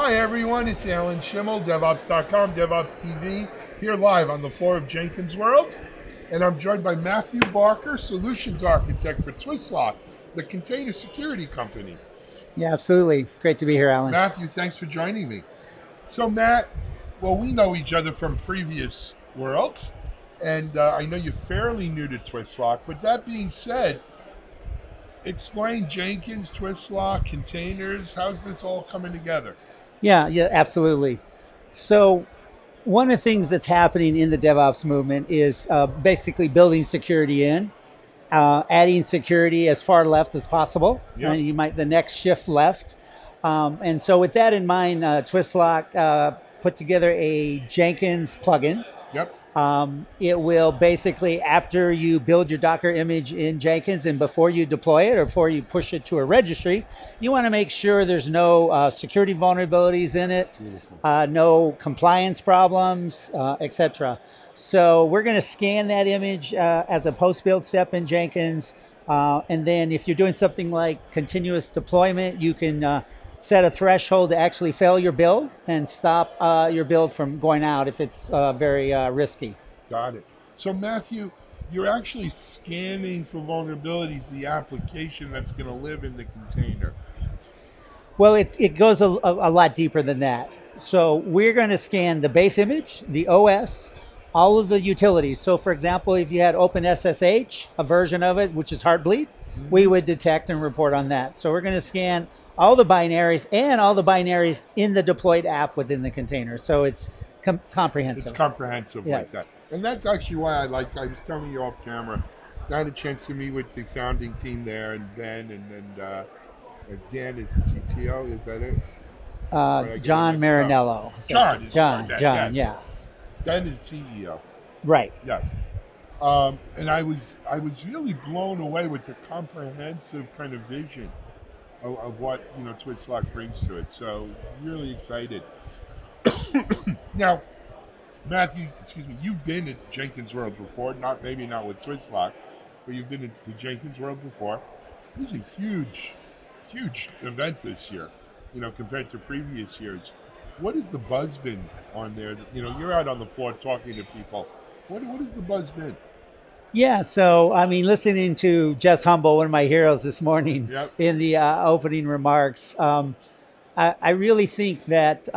Hi everyone, it's Alan Schimmel, DevOps.com, DevOps TV, here live on the floor of Jenkins World. And I'm joined by Matthew Barker, Solutions Architect for Twistlock, the container security company. Yeah, absolutely. Great to be here, Alan. Matthew, thanks for joining me. So Matt, well, we know each other from previous worlds, and I know you're fairly new to Twistlock. But that being said, explain Jenkins, Twistlock, containers. How's this all coming together? Yeah, absolutely. So one of the things that's happening in the DevOps movement is basically building security in, adding security as far left as possible. Yep. You might the next shift left. And so with that in mind, Twistlock put together a Jenkins plugin. Yep. It will basically, after you build your Docker image in Jenkins and before you deploy it or before you push it to a registry, you want to make sure there's no security vulnerabilities in it, no compliance problems, etc. So we're going to scan that image as a post-build step in Jenkins. And then if you're doing something like continuous deployment, you can set a threshold to actually fail your build and stop your build from going out if it's very risky. Got it. So Matthew, you're actually scanning for vulnerabilities, the application that's going to live in the container. Well, it goes a lot deeper than that. So we're going to scan the base image, the OS, all of the utilities. So for example, if you had OpenSSH, a version of it, which is Heartbleed, we would detect and report on that. So we're going to scan all the binaries and all the binaries in the deployed app within the container. So it's comprehensive. It's comprehensive Yes. like that. And that's actually why I was telling you off camera, I had a chance to meet with the founding team there, and Ben, and Dan is the CTO, is that it? John Marinello. John, yes. Yeah. Ben is CEO. Right. Yes. And I was really blown away with the comprehensive kind of vision of what Twistlock brings to it. So really excited. Now, Matthew, you've been at Jenkins World before, maybe not with Twistlock, but you've been to Jenkins World before. This is a huge event this year, compared to previous years. What has the buzz been on there? You're out on the floor talking to people. What has the buzz been? Yeah, so I mean, listening to Jess Humble, one of my heroes this morning, Yep. in the opening remarks, I really think that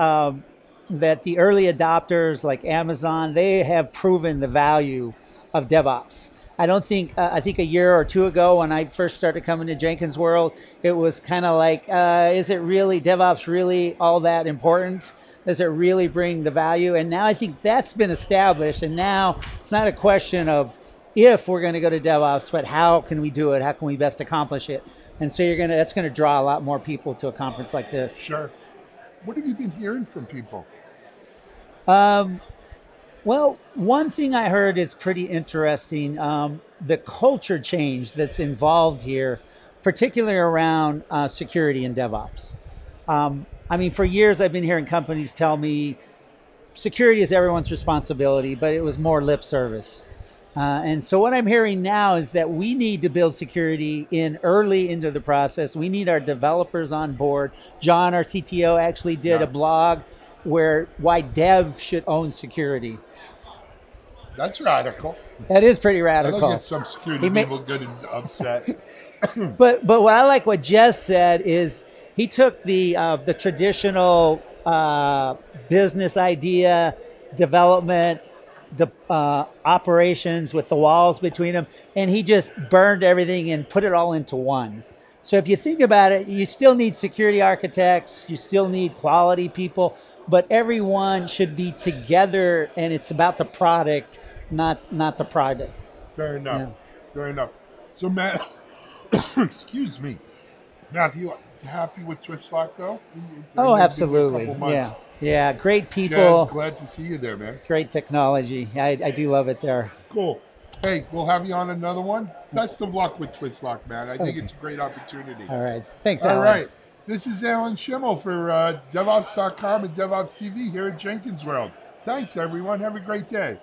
that the early adopters like Amazon, they have proven the value of DevOps. I think a year or two ago when I first started coming to Jenkins World, it was kind of like, is it really DevOps really all that important? Does it really bring the value? And now I think that's been established, and now it's not a question of if we're going to go to DevOps, but how can we do it? How can we best accomplish it? And so that's going to draw a lot more people to a conference like this. Sure. What have you been hearing from people? Well, one thing I heard is pretty interesting. The culture change that's involved here, particularly around security and DevOps. I mean, for years I've been hearing companies tell me security is everyone's responsibility, but it was more lip service. And so what I'm hearing now is that we need to build security early into the process. We need our developers on board. John, our CTO, actually did a blog why dev should own security. That's radical. That is pretty radical. That'll get some security people good and upset. But what I like what Jess said is he took the traditional business idea, development, operations with the walls between them, and he just burned everything and put it all into one. So if you think about it, you still need security architects, you still need quality people, but everyone should be together, and it's about the product, not the product. Fair enough. Yeah. Fair enough. So Matt, excuse me, Matthew, happy with Twistlock though? Oh, absolutely. Yeah. Great people. Jazz, glad to see you there, man. Great technology. I do love it there. Cool. Hey, we'll have you on another one. Best of luck with Twistlock, man. I think it's a great opportunity. All right. Thanks, Alan. All right. This is Alan Schimmel for DevOps.com and DevOps TV here at Jenkins World. Thanks, everyone. Have a great day.